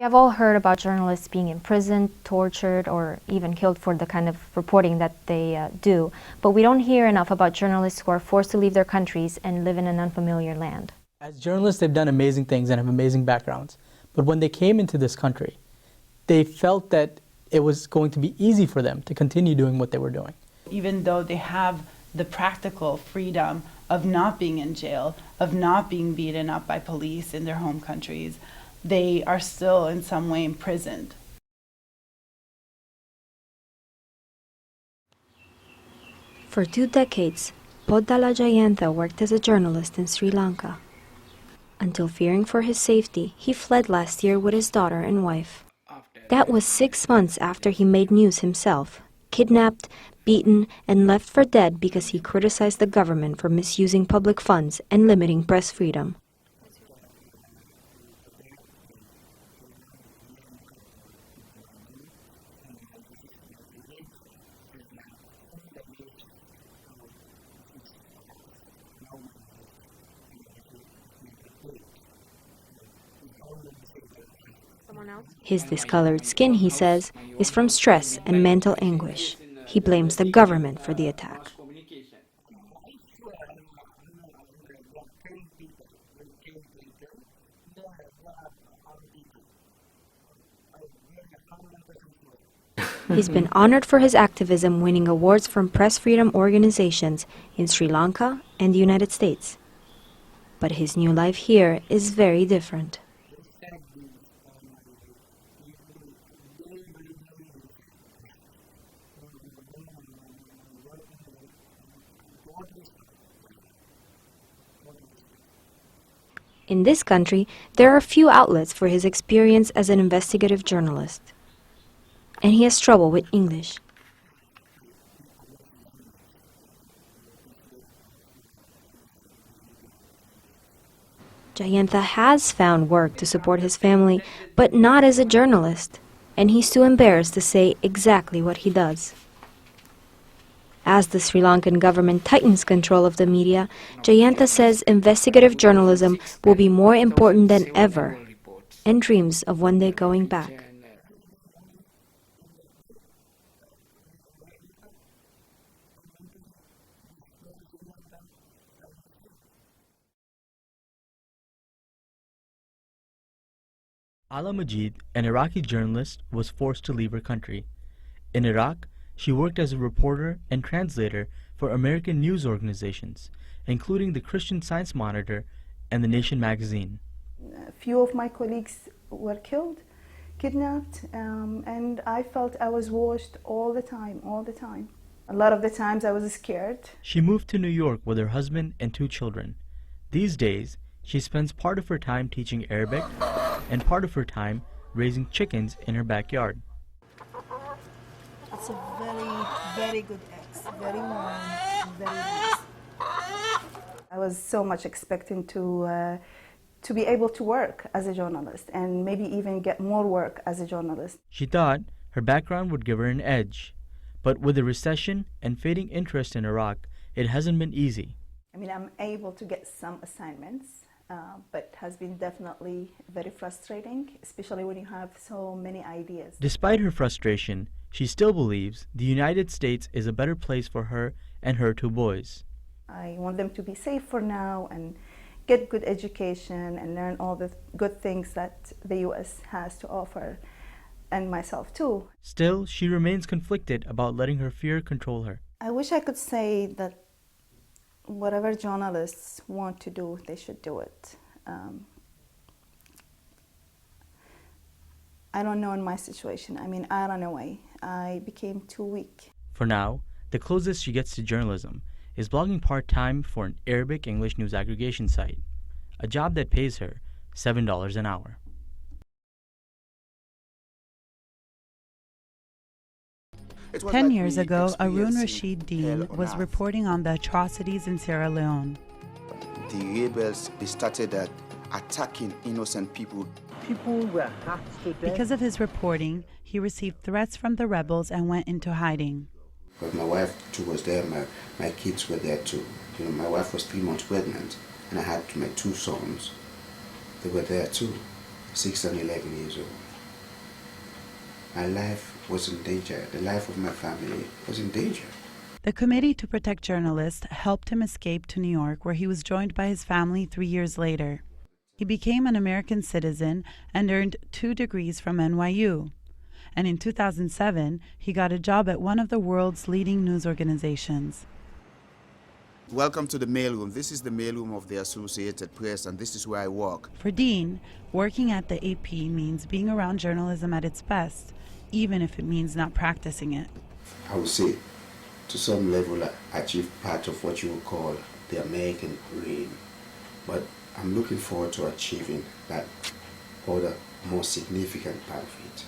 I've all heard about journalists being imprisoned, tortured, or even killed for the kind of reporting that they do, but we don't hear enough about journalists who are forced to leave their countries and live in an unfamiliar land. As journalists, they've done amazing things and have amazing backgrounds, but when they came into this country, they felt that it was going to be easy for them to continue doing what they were doing. Even though they have the practical freedom of not being in jail, of not being beaten up by police in their home countries, they are still in some way imprisoned. For 2 decades, Poddala Jayantha worked as a journalist in Sri Lanka. Until fearing for his safety, he fled last year with his daughter and wife. That was 6 months after he made news himself, kidnapped, beaten, and left for dead because he criticized the government for misusing public funds and limiting press freedom. His discolored skin, he says, is from stress and mental anguish. He blames the government for the attack. He's been honored for his activism, winning awards from press freedom organizations in Sri Lanka and the United States. But his new life here is very different. In this country, there are few outlets for his experience as an investigative journalist. And he has trouble with English. Jayantha has found work to support his family, but not as a journalist, and he's too embarrassed to say exactly what he does. As the Sri Lankan government tightens control of the media, Jayantha says investigative journalism will be more important than ever, and dreams of one day going back. Alaa Majeed, an Iraqi journalist, was forced to leave her country. In Iraq, she worked as a reporter and translator for American news organizations, including the Christian Science Monitor and The Nation magazine. A few of my colleagues were kidnapped, and I felt I was watched all the time. A lot of the times I was scared. She moved to New York with her husband and 2 children. These days, she spends part of her time teaching Arabic and part of her time raising chickens in her backyard. It's a very, very good eggs, very warm, very nice. I was so much expecting to be able to work as a journalist and maybe even get more work as a journalist. She thought her background would give her an edge, but with the recession and fading interest in Iraq, it hasn't been easy. I mean, I'm able to get some assignments, but it has been definitely very frustrating, especially when you have so many ideas. Despite her frustration, she still believes the United States is a better place for her and her 2 boys. I want them to be safe for now and get good education and learn all the good things that the U.S. has to offer, and myself too. Still, she remains conflicted about letting her fear control her. I wish I could say that whatever journalists want to do, they should do it. I don't know in my situation. I mean, I ran away. I became too weak. For now, the closest she gets to journalism is blogging part-time for an Arabic-English news aggregation site, a job that pays her $7 an hour. Ten years ago, Aroun Rashid Deen was reporting on the atrocities in Sierra Leone. The rebels started attacking innocent people. People were hacked to death. Because of his reporting, he received threats from the rebels and went into hiding. But my wife too was there, my kids were there too. You know, my wife was 3 months pregnant, and I had my 2 sons. They were there too, 6 and 11 years old. my life was in danger. The life of my family was in danger. The Committee to Protect Journalists helped him escape to New York, where he was joined by his family 3 years later. He became an American citizen and earned 2 degrees from NYU. And in 2007, he got a job at one of the world's leading news organizations. Welcome to the mailroom. This is the mailroom of the Associated Press, and this is where I work. For Deen, working at the AP means being around journalism at its best, even if it means not practicing it. I would say, to some level, I achieved part of what you would call the American dream. But I'm looking forward to achieving that other, more significant part of it.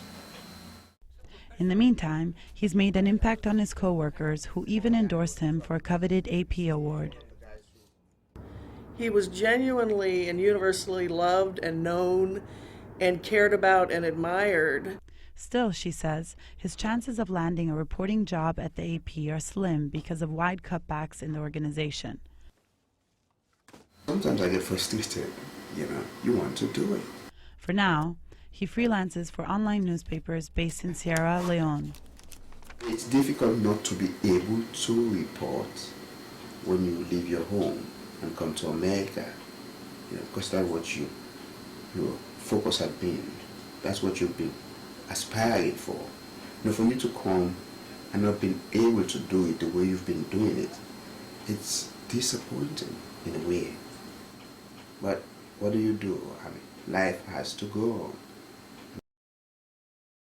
In the meantime, he's made an impact on his co-workers, who even endorsed him for a coveted AP award. He was genuinely and universally loved and known and cared about and admired. Still, she says, his chances of landing a reporting job at the AP are slim because of wide cutbacks in the organization. Sometimes I get frustrated, you want to do it. For now, he freelances for online newspapers based in Sierra Leone. It's difficult not to be able to report when you leave your home and come to America, because that's what your focus has been. That's what you've been aspiring for. For you to come and not being able to do it the way you've been doing it, it's disappointing in a way. But what do? Life has to go on.